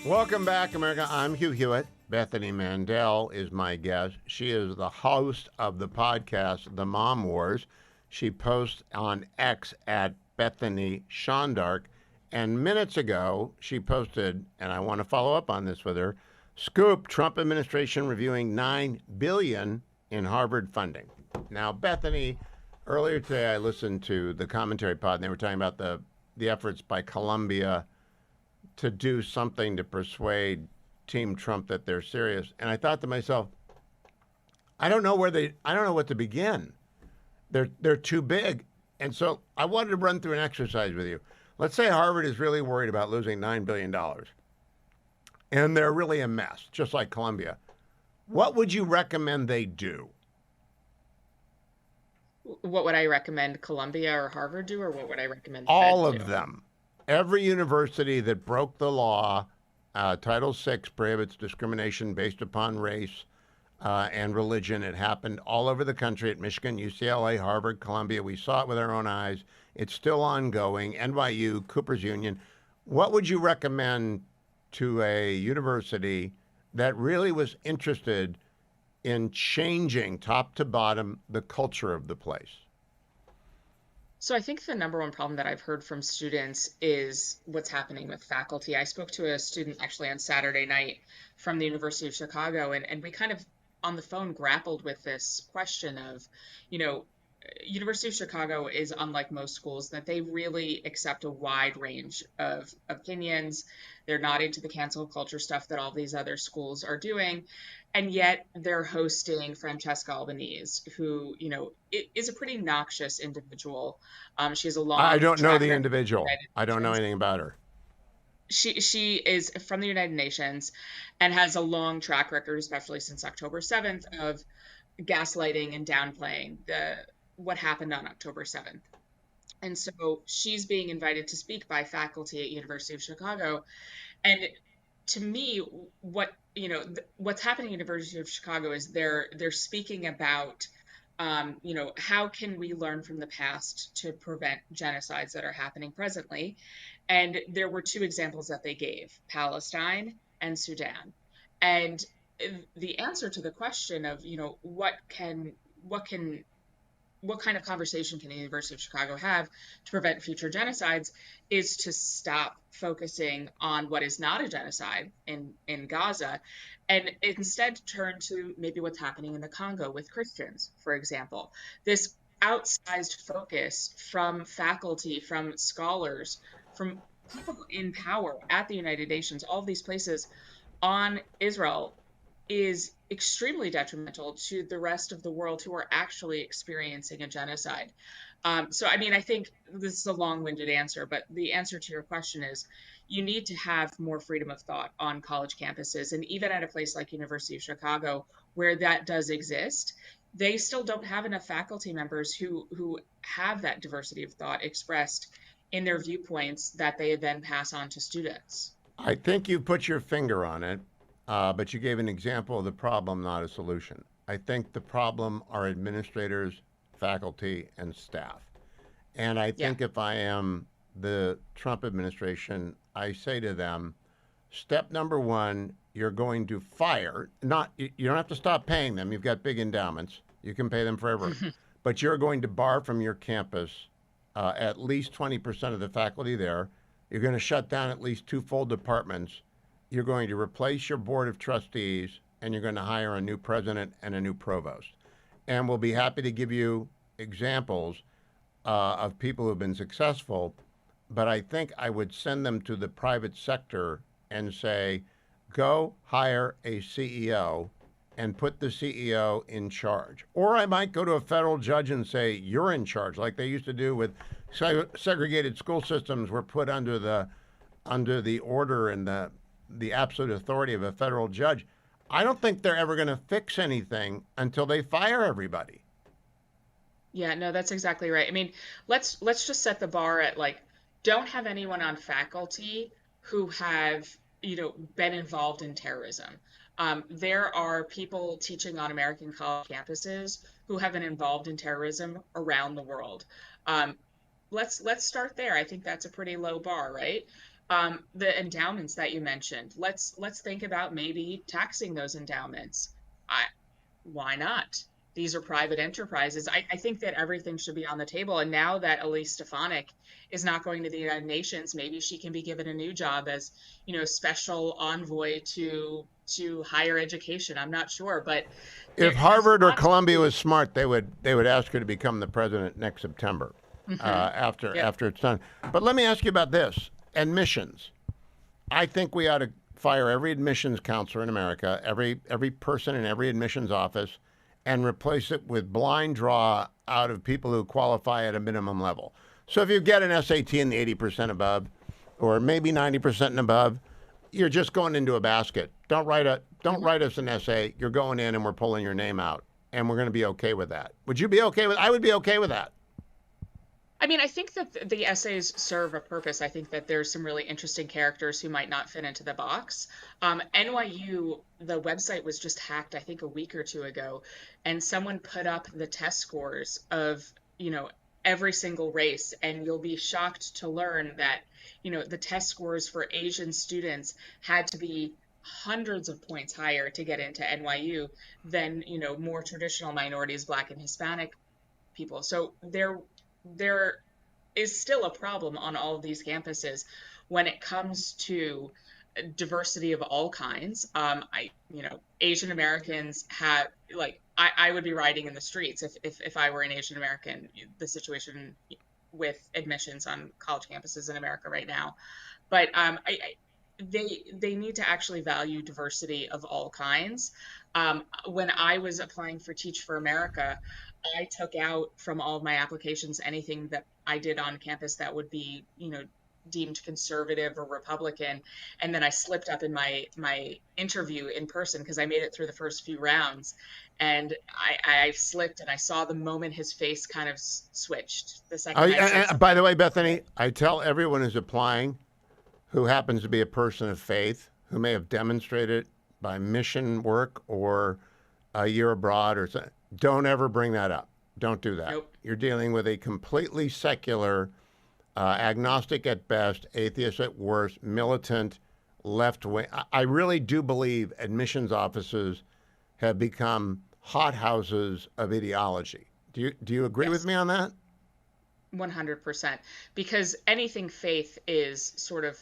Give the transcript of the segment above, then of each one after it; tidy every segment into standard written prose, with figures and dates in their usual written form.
Welcome back, America. I'm Hugh Hewitt. Bethany Mandel is my guest. She is the host of the podcast, The Mom Wars. She posts on X at Bethany Shondark. And minutes ago, she posted, and I want to follow up on this with her, Scoop, Trump administration reviewing $9 billion in Harvard funding. Now, Bethany, earlier today I listened to the commentary pod, and they were talking about the efforts by Columbia to do something to persuade Team Trump that they're serious. And I thought to myself, I don't know what to begin. They're too big. And so I wanted to run through an exercise with you. Let's say Harvard is really worried about losing $9 billion and they're really a mess, just like Columbia. What would you recommend they do? What would I recommend Columbia or Harvard do, or what would I recommend the All Fed of do? them. Every university that broke the law, Title VI prohibits discrimination based upon race and religion. It happened all over the country at Michigan, UCLA, Harvard, Columbia. We saw it with our own eyes. It's still ongoing. NYU, Cooper's Union. What would you recommend to a university that really was interested in changing top to bottom the culture of the place? So I think the number one problem that I've heard from students is what's happening with faculty. I spoke to a student actually on Saturday night from the University of Chicago, and we kind of on the phone grappled with this question of, you know, University of Chicago is unlike most schools that they really accept a wide range of opinions. They're not into the cancel culture stuff that all these other schools are doing. And yet they're hosting Francesca Albanese, who, is a pretty noxious individual. She has a I long don't know track the record in the individual. United I don't know Nations. anything about her. She is from the United Nations and has a long track record, especially since October 7th, of gaslighting and downplaying what happened on October 7th. And so she's being invited to speak by faculty at University of Chicago. And to me, what's happening at University of Chicago is they're speaking about how can we learn from the past to prevent genocides that are happening presently? And there were two examples that they gave, Palestine and Sudan. And the answer to the question of, what kind of conversation can the University of Chicago have to prevent future genocides is to stop focusing on what is not a genocide in Gaza and instead turn to maybe what's happening in the Congo with Christians, for example. This outsized focus from faculty, from scholars, from people in power at the United Nations, all of these places on Israel is extremely detrimental to the rest of the world who are actually experiencing a genocide. So, I mean, I think this is a long winded answer, but the answer to your question is you need to have more freedom of thought on college campuses. And even at a place like University of Chicago, where that does exist, they still don't have enough faculty members who have that diversity of thought expressed in their viewpoints that they then pass on to students. I think you put your finger on it, but you gave an example of the problem, not a solution. I think the problem are administrators, faculty, and staff. And I Yeah. think if I am the Trump administration, I say to them, step number one, you're going to fire, not, you don't have to stop paying them. You've got big endowments. You can pay them forever. But you're going to bar from your campus at least 20% of the faculty there. You're going to shut down at least two full departments. You're going to replace your board of trustees, and you're going to hire a new president and a new provost. And we'll be happy to give you examples of people who have been successful. But I think I would send them to the private sector and say, go hire a CEO and put the CEO in charge. Or I might go to a federal judge and say, you're in charge, like they used to do with segregated school systems were put under the order and the absolute authority of a federal judge. I don't think they're ever going to fix anything until they fire everybody. Yeah, no, that's exactly right. I mean, let's just set the bar at like, don't have anyone on faculty who have, been involved in terrorism. There are people teaching on American college campuses who have been involved in terrorism around the world. Let's start there. I think that's a pretty low bar, right? The endowments that you mentioned, let's think about maybe taxing those endowments. I, why not? These are private enterprises. I think that everything should be on the table. And now that Elise Stefanik is not going to the United Nations, maybe she can be given a new job as, special envoy to higher education. I'm not sure, but If there's Harvard or got to Columbia be. was smart, they would ask her to become the president next September, Hmm. after Yep. after it's done. But let me ask you about this: admissions. I think we ought to fire every admissions counselor in America, every person in every admissions office, and replace it with blind draw out of people who qualify at a minimum level. So if you get an SAT in the 80% above, or maybe 90% and above, you're just going into a basket. Don't Hmm. write us an essay. You're going in and we're pulling your name out, and we're going to be okay with that. Would you be okay with? I would be okay with that. I mean, I think that the essays serve a purpose. I think that there's some really interesting characters who might not fit into the box. NYU, the website was just hacked, I think, a week or two ago, and someone put up the test scores of, you know, every single race, and you'll be shocked to learn that, the test scores for Asian students had to be hundreds of points higher to get into NYU than, more traditional minorities, Black and Hispanic people. So there is still a problem on all of these campuses when it comes to diversity of all kinds. Asian Americans have, like, I would be riding in the streets if I were an Asian American. The situation with admissions on college campuses in America right now, but they need to actually value diversity of all kinds. When I was applying for Teach for America, I took out from all of my applications anything that I did on campus that would be, deemed conservative or Republican. And then I slipped up in my interview in person because I made it through the first few rounds. And I slipped and I saw the moment his face kind of switched. The second I said By something. the way, Bethany, I tell everyone who's applying who happens to be a person of faith who may have demonstrated by mission work or a year abroad or something, don't ever bring that up. Don't do that. Nope. You're dealing with a completely secular, agnostic at best, atheist at worst, militant, left wing. I really do believe admissions offices have become hothouses of ideology. Do you agree with Yes. me on that? 100%. Because anything faith is sort of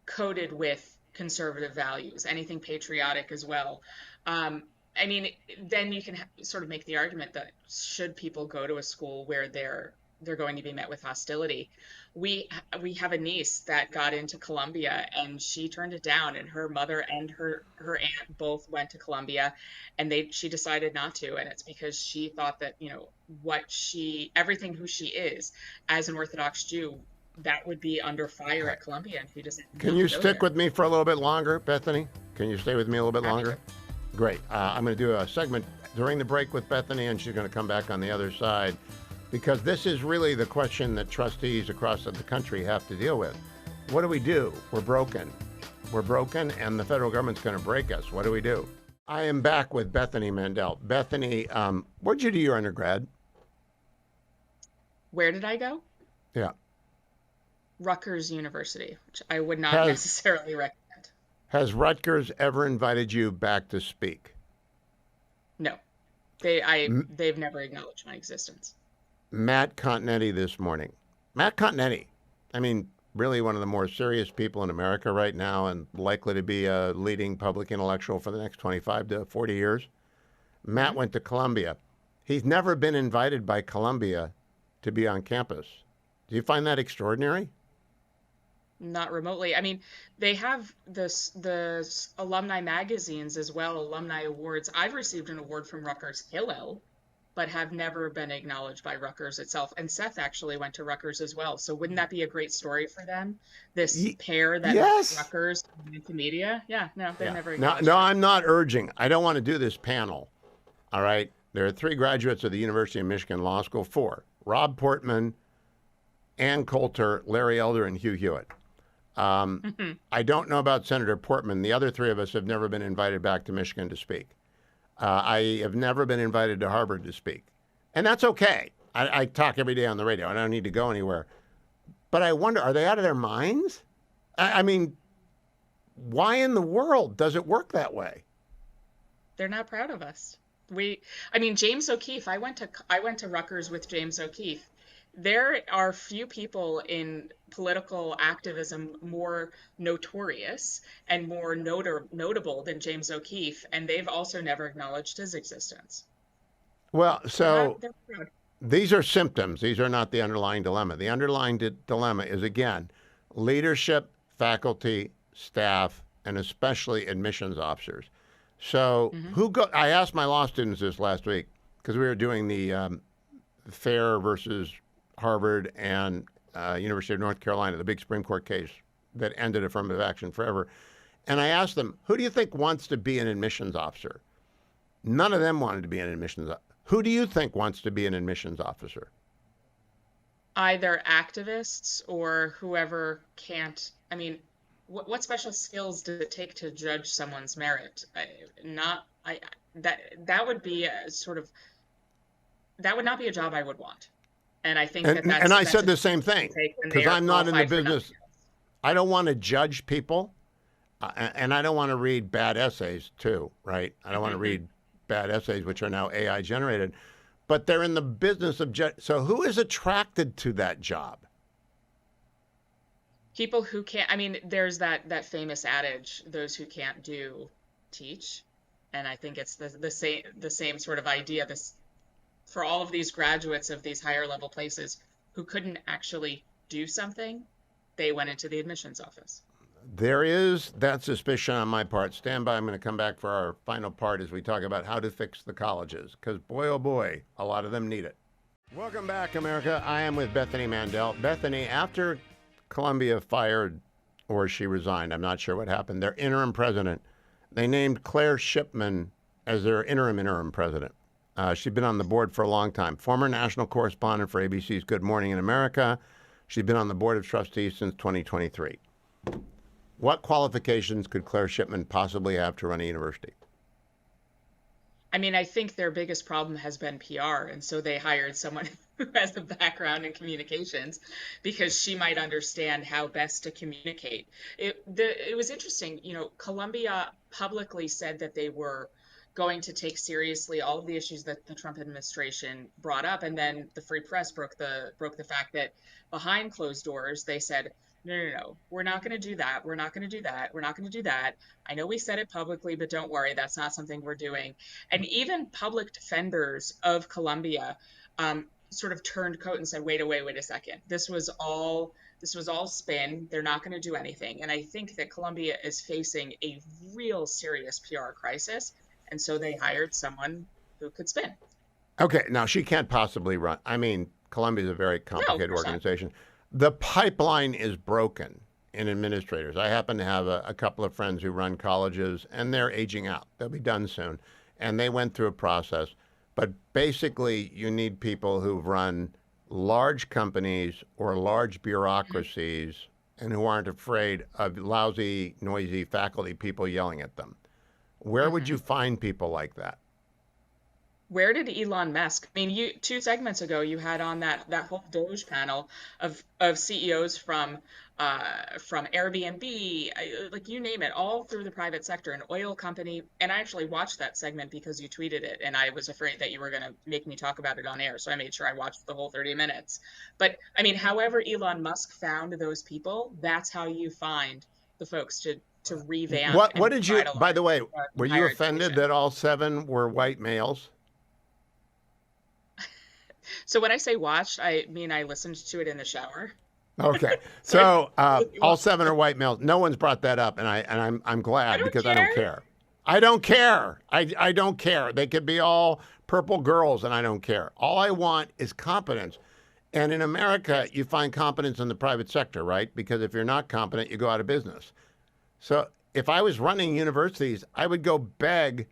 coded with conservative values, anything patriotic as well. Um, I mean, then you can sort of make the argument that should people go to a school where they're going to be met with hostility? We we have a niece that got into Columbia and she turned it down, and her mother and her aunt both went to Columbia, and she decided not to, and it's because she thought that, what she everything who she is as an Orthodox Jew, that would be under fire at Columbia, and she decided Can not to you go stick there. with me for a little bit longer, Bethany? Can you stay with me a little bit Happy longer? to. Great. I'm going to do a segment during the break with Bethany, and she's going to come back on the other side because this is really the question that trustees across the country have to deal with. What do we do? We're broken. We're broken, and the federal government's going to break us. What do we do? I am back with Bethany Mandel. Bethany, where'd you do your undergrad? Where did I go? Yeah. Rutgers University, which I would not Has necessarily recommend. has Rutgers ever invited you back to speak? No, they've never acknowledged my existence. Matt Continetti this morning. Matt Continetti, I mean, really one of the more serious people in America right now and likely to be a leading public intellectual for the next 25 to 40 years. Matt Hmm. went to Columbia. He's never been invited by Columbia to be on campus. Do you find that extraordinary? Not remotely. I mean, they have the alumni magazines as well, alumni awards. I've received an award from Rutgers Hillel, but have never been acknowledged by Rutgers itself. And Seth actually went to Rutgers as well. So wouldn't that be a great story for them? This Y- pair that met at yes. Rutgers into media? Yeah, no, they've Yeah. never No, acknowledged no, her. I'm not urging. I don't want to do this panel. All right. There are three graduates of the University of Michigan Law School, four: Rob Portman, Ann Coulter, Larry Elder, and Hugh Hewitt. I don't know about Senator Portman. The other three of us have never been invited back to Michigan to speak. I have never been invited to Harvard to speak. And that's okay. I talk every day on the radio. I don't need to go anywhere. But I wonder, are they out of their minds? I mean, why in the world does it work that way? They're not proud of us. I mean, James O'Keefe. I went to Rutgers with James O'Keefe. There are few people in political activism more notorious and more notable than James O'Keefe, and they've also never acknowledged his existence. Well, They're not. so They're proud. these are symptoms. These are not the underlying dilemma. The underlying dilemma is, again, leadership, faculty, staff, and especially admissions officers. So, Hmm. I asked my law students this last week because we were doing the Fair versus Harvard and University of North Carolina, the big Supreme Court case that ended affirmative action forever. And I asked them, who do you think wants to be an admissions officer? None of them wanted to be an admissions officer. Who do you think wants to be an admissions officer? Either activists or whoever can't. I mean, what special skills does it take to judge someone's merit? Not I that would be a sort of that would not be a job I would want. And I think that And I that's said a the choice same people thing take when they because are I'm not in the qualified for nothing business. else. I don't want to judge people, and I don't want to read bad essays too, right? I don't want to Hmm. read bad essays which are now AI generated, but they're in the business of so who is attracted to that job? People who can't. I mean, there's that famous adage, those who can't do teach. And I think it's the same sort of idea. This for all of these graduates of these higher level places who couldn't actually do something, they went into the admissions office. There is that suspicion on my part. Stand by. I'm going to come back for our final part as we talk about how to fix the colleges, because boy, oh boy, a lot of them need it. Welcome back, America. I am with Bethany Mandel. Bethany, after Columbia fired or she resigned, I'm not sure what happened, their interim president, they named Claire Shipman as their interim president. She'd been on the board for a long time. Former national correspondent for ABC's Good Morning in America. She'd been on the board of trustees since 2023. What qualifications could Claire Shipman possibly have to run a university? I mean, I think their biggest problem has been PR, and so they hired someone who has a background in communications because she might understand how best to communicate. It was interesting, Columbia publicly said that they were going to take seriously all of the issues that the Trump administration brought up, and then the Free Press broke the fact that behind closed doors they said, no, no, no, we're not going to do that. We're not going to do that. We're not going to do that. I know we said it publicly, but don't worry, that's not something we're doing. And even public defenders of Columbia sort of turned coat and said, wait a second. This was all spin. They're not going to do anything. And I think that Columbia is facing a real serious PR crisis. And so they hired someone who could spin. Okay, now she can't possibly run. I mean, Columbia is a very No, of complicated course not. organization. The pipeline is broken in administrators. I happen to have a couple of friends who run colleges, and they're aging out. They'll be done soon. And they went through a process. But basically, you need people who've run large companies or large bureaucracies and who aren't afraid of lousy, noisy faculty people yelling at them. Where would you Hmm. find people like that? Where did Elon Musk? I mean, you 2 segments ago you had on that whole Doge panel of CEOs from Airbnb, like you name it, all through the private sector, an oil company. And I actually watched that segment because you tweeted it, and I was afraid that you were going to make me talk about it on air, so I made sure I watched the whole 30 minutes. But I mean, however Elon Musk found those people, that's how you find the folks to revamp What and did you, by the revitalize way, were you higher offended education. that all seven were white males? So when I say watched, I mean I listened to it in the shower. Okay, So I so really all watched. seven are white males. No one's brought that up, and I'm I glad don't because I don't care. care. I don't care. I don't care. They could be all purple girls, and I don't care. All I want is competence. And in America, Yes. you find competence in the private sector, right? Because if you're not competent, you go out of business. So if I was running universities, I would go beg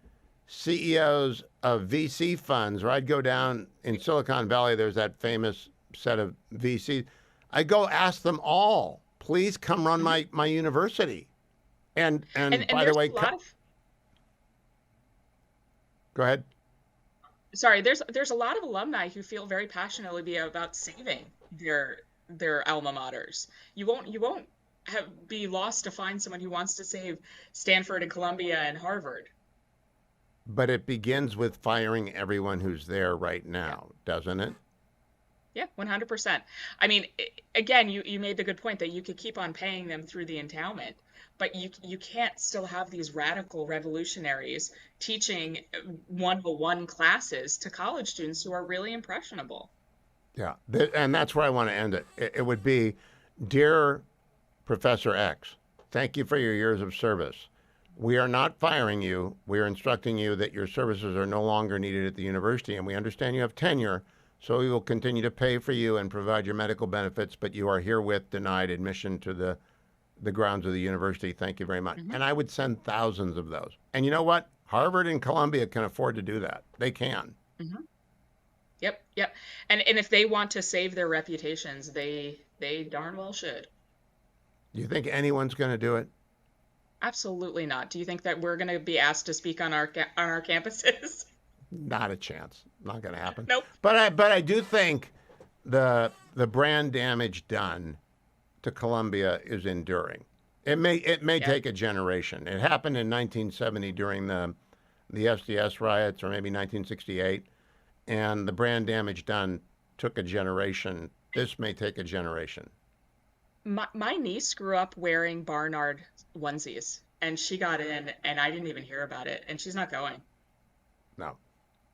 CEOs of VC funds, or I'd go down in Silicon Valley. There's that famous set of VCs. I'd go ask them all, please come run Mhm. my university. And And by the there's way, a lot of go ahead. sorry, there's a lot of alumni who feel very passionately about saving their alma maters. You won't be lost to find someone who wants to save Stanford and Columbia and Harvard. But it begins with firing everyone who's there right Yeah. now, doesn't it? Yeah, 100%. I mean, again, you made the good point that you could keep on paying them through the endowment, but you can't still have these radical revolutionaries teaching 101 classes to college students who are really impressionable. Yeah. And that's where I want to end it. It would be, dear Professor X, thank you for your years of service. We are not firing you. We are instructing you that your services are no longer needed at the university, and we understand you have tenure, so we will continue to pay for you and provide your medical benefits, but you are herewith denied admission to the grounds of the university. Thank you very much. Hmm. And I would send thousands of those. And you know what? Harvard and Columbia can afford to do that. They can. Hmm. Yep, yep. And if they want to save their reputations, they darn well should. Do you think anyone's going to do it? Absolutely not. Do you think that we're going to be asked to speak on our campuses? Not a chance. Not going to happen. Nope. But I do think the brand damage done to Columbia is enduring. It may Yeah. take a generation. It happened in 1970 during the SDS riots, or maybe 1968, and the brand damage done took a generation. This may take a generation. My niece grew up wearing Barnard onesies, and she got in, and I didn't even hear about it, and she's not going. No,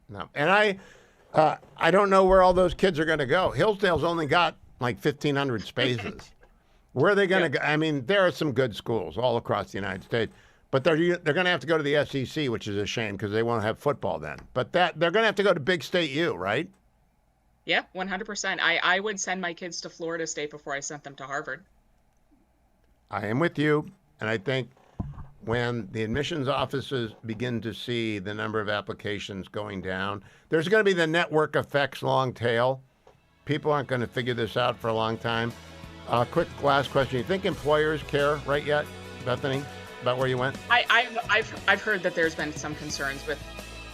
no. And I don't know where all those kids are going to go. Hillsdale's only got like 1,500 spaces. Where are they going to Yep. go? I mean, there are some good schools all across the United States, but they're going to have to go to the SEC, which is a shame because they won't have football then. But they're going to have to go to Big State U, right? Yeah, 100%. I would send my kids to Florida State before I sent them to Harvard. I am with you, and I think when the admissions offices begin to see the number of applications going down, there's going to be the network effects long tail. People aren't going to figure this out for a long time. Quick last question. You think employers care right yet, Bethany, about where you went? I've heard that there's been some concerns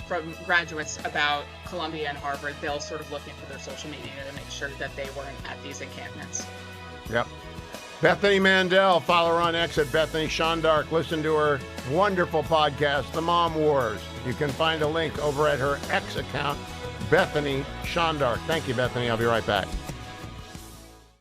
from graduates about Columbia and Harvard. They'll sort of look into their social media to make sure that they weren't at these encampments. Yep. Bethany Mandel, follow her on X at Bethany Shondark. Listen to her wonderful podcast, The Mom Wars. You can find a link over at her X account, Bethany Shondark. Thank you, Bethany. I'll be right back.